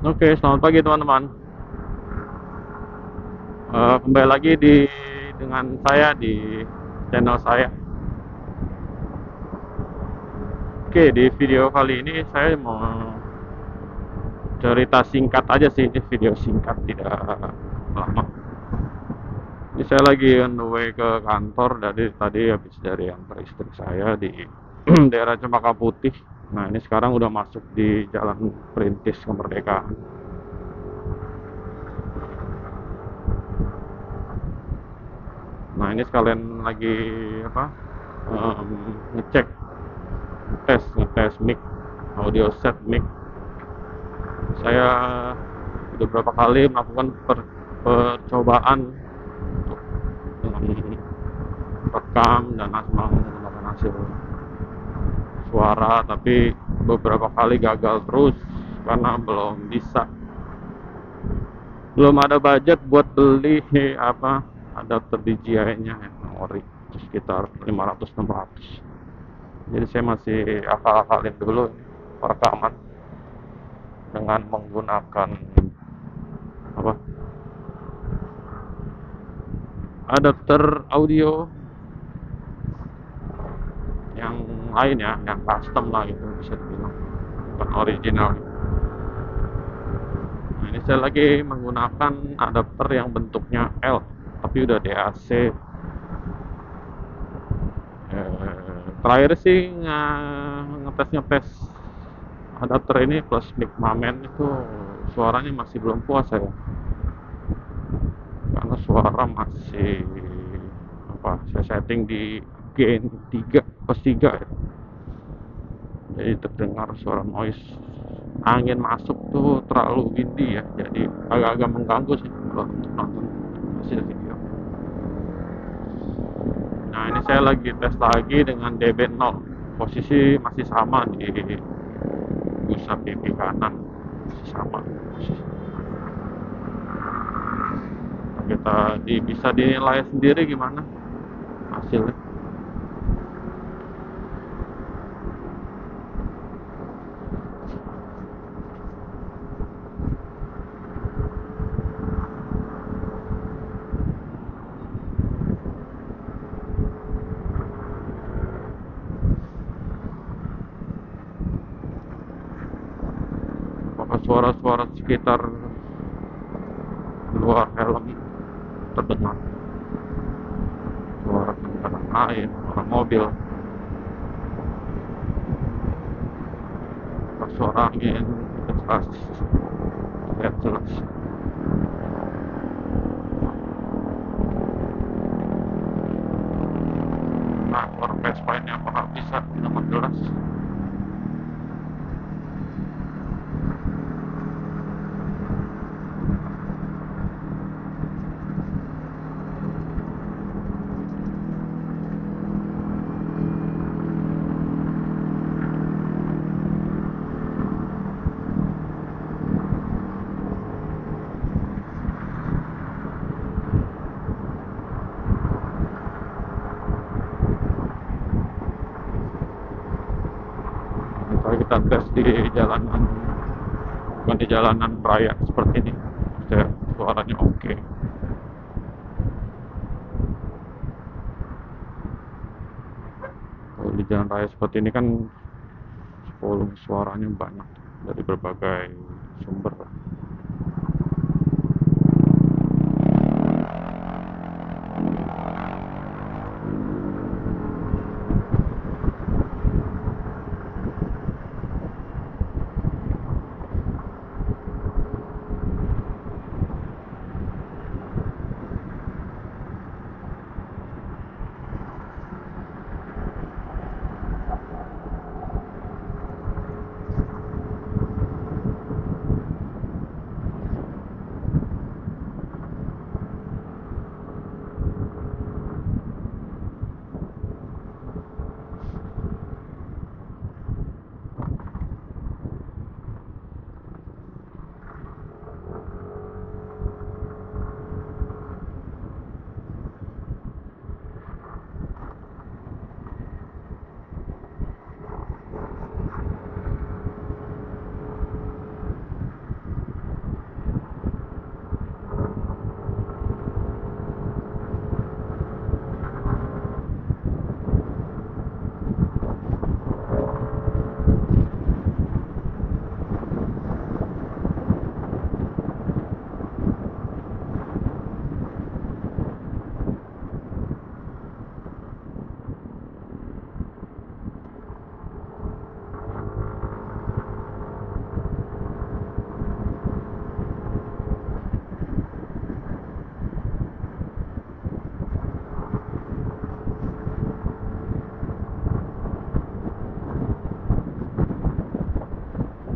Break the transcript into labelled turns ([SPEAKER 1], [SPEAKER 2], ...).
[SPEAKER 1] Oke, selamat pagi teman-teman. Kembali lagi dengan saya di channel saya. Oke, di video kali ini saya mau cerita singkat aja sih, ini video singkat tidak lama. Ini saya lagi on the way ke kantor dari tadi habis dari antar istri saya di daerah Cempaka Putih. Nah, ini sekarang udah masuk di Jalan Perintis Kemerdekaan. Nah, ini sekalian lagi apa? Ngecek ngetes mic, audio set mic. Saya udah berapa kali melakukan percobaan untuk rekam dan menggunakan hasil suara, tapi beberapa kali gagal terus karena belum ada budget buat beli adapter DJI-nya yang ori sekitar 500-600. Jadi saya masih akal-akalin dulu perekaman dengan menggunakan apa adapter audio yang lain ya, yang custom lah gitu bisa dibilang, bukan original. Nah, ini saya lagi menggunakan adapter yang bentuknya L tapi udah DAC. Terakhir sih ngetes adapter ini plus mic Mamen itu suaranya masih belum puas saya, karena suara masih saya setting di gain 3 plus 3 ya. Jadi terdengar suara noise angin masuk tuh terlalu windy ya, jadi agak-agak mengganggu sih kalau untuk nonton hasil video. Nah, ini saya lagi tes lagi dengan DB0, posisi masih sama di busa pipi kanan, masih sama posisi. Nah, bisa dinilai sendiri gimana hasilnya. Apakah suara-suara sekitar luar helm terdengar, suara kendaraan lain, suara mobil, suara angin jelas, terlihat jelas. Nah, suara Vespa ini apakah bisa dengan jelas? Kalau kita tes di jalanan, bukan di jalanan raya seperti ini, suaranya oke. Kalau di jalan raya seperti ini kan volume suaranya banyak dari berbagai sumber.